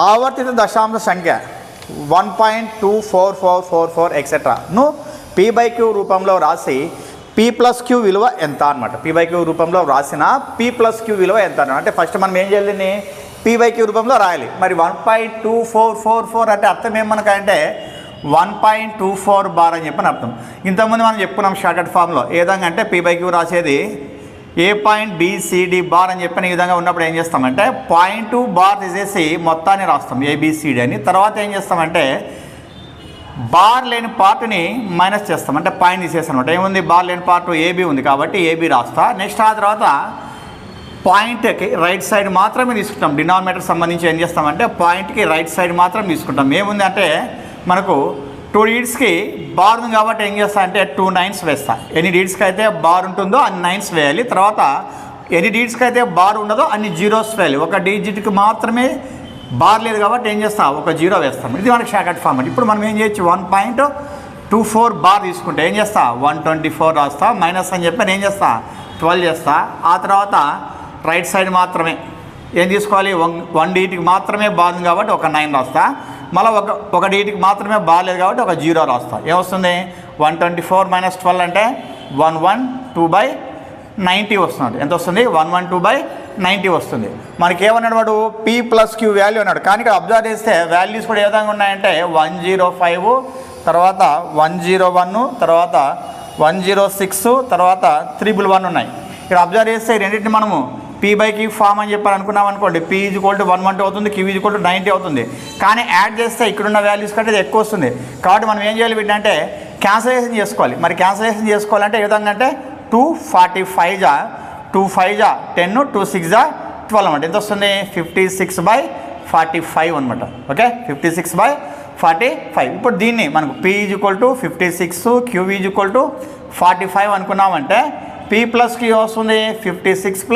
ఆవర్తిత దశాంశ సంఖ్య 1.24444 ఎక్సెట్రాను P/Q రూపంలో రాసి P+Q విలువ ఎంత అనమాట. P/Q రూపంలో రాసిన P+Q విలువ ఎంత అంటే ఫస్ట్ మనం ఏం చేయాలి, P/Q రూపంలో రాయాలి. మరి 1.2444 అంటే అర్థం ఏమనకంటే 1.24 బార్ అని చెప్పని అర్థం. ఇంతకుముందు మనం చెప్పుకున్నాం షార్ట్కట్ ఫామ్లో ఏ విధంగా అంటే P/Q రాసేది A.BCD బార్ అని చెప్పిన ఈ విధంగా ఉన్నప్పుడు ఏం చేస్తామంటే 0.2 బార్ తీసేసి మొత్తాన్ని రాస్తాం ABCD అని. తర్వాత ఏం చేస్తామంటే బార్ లేని పార్ట్ని మైనస్ చేస్తాం, అంటే పాయింట్ తీసేస్తాం అనమాట. ఏముంది, బార్ లేని పార్ట్ AB ఉంది కాబట్టి AB రాస్తా. నెక్స్ట్ ఆ తర్వాత పాయింట్కి రైట్ సైడ్ మాత్రమే తీసుకుంటాం. డినామినేటర్ సంబంధించి ఏం చేస్తామంటే పాయింట్కి రైట్ సైడ్ మాత్రం తీసుకుంటాం. ఏముంది అంటే మనకు 2 డిజిట్స్కి బార్ ఉంది కాబట్టి ఏం చేస్తా అంటే 2 9s వేస్తా. ఎన్ని డిజిట్స్కి అయితే బార్ ఉంటుందో అన్ని 9s వేయాలి. తర్వాత ఎన్ని డిజిట్స్కి అయితే బార్ ఉండదో అన్ని జీరోస్ వేయాలి. ఒక డిజిట్కి మాత్రమే బార్ లేదు కాబట్టి ఏం చేస్తా, ఒక 0 వేస్తాం. ఇది మనకి షార్ట్కట్ ఫామ్ అండి. ఇప్పుడు మనం ఏం చేయొచ్చు, 1.24 బార్ తీసుకుంటే ఏం చేస్తా 124 రాస్తా. మైనస్ అని చెప్పి నేను ఏం చేస్తా 12 చేస్తా. ఆ తర్వాత రైట్ సైడ్ మాత్రమే ఏం తీసుకోవాలి, 1 డిజిట్కి మాత్రమే బార్ ఉంది కాబట్టి ఒక 9 రాస్తా. మళ్ళీ ఒక డిజిట్కి మాత్రమే బార్ లేదు కాబట్టి ఒక 0 రాస్తా. ఏమొస్తుంది, 124 - 12 అంటే 112/90 వస్తుంది. ఎంత వస్తుంది, 112/90 వస్తుంది. మనకి ఏమన్నాడు వాడు P+Q వాల్యూ అన్నాడు. కానీ ఇక్కడ అబ్జర్వ్ చేస్తే వాల్యూస్ కూడా ఏ విధంగా ఉన్నాయంటే 105, తర్వాత 101, తర్వాత 106, తర్వాత 111 ఉన్నాయి. ఇక్కడ అబ్జర్వ్ చేస్తే రెండింటిని మనము P/Q ఫామ్ అని చెప్పి అనుకున్నాం అనుకోండి. P = 112 అవుతుంది, Q = 90 అవుతుంది. కానీ యాడ్ చేస్తే ఇక్కడున్న వాల్యూస్ కంటే ఇది ఎక్కువ వస్తుంది. కాబట్టి మనం ఏం చేయాలి వీటిని క్యాన్సలేషన్ చేసుకోవాలి. మరి క్యాన్సలేషన్ చేసుకోవాలంటే ఏ విధంగా అంటే 245 2 5 10 2 6 12 అనమాట. ఎంత వస్తుంది, 56/45 అనమాట. ఓకే, 56/45. ఇప్పుడు దీన్ని మనకు P = 56, Q = 45 అనుకున్నామంటే P+Q వస్తుంది 56 +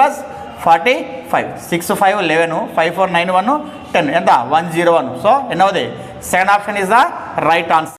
45. 6 5 11, 5 4 9 1 10 ఎంత 101. సో ఎన్నోది second option is the right answer.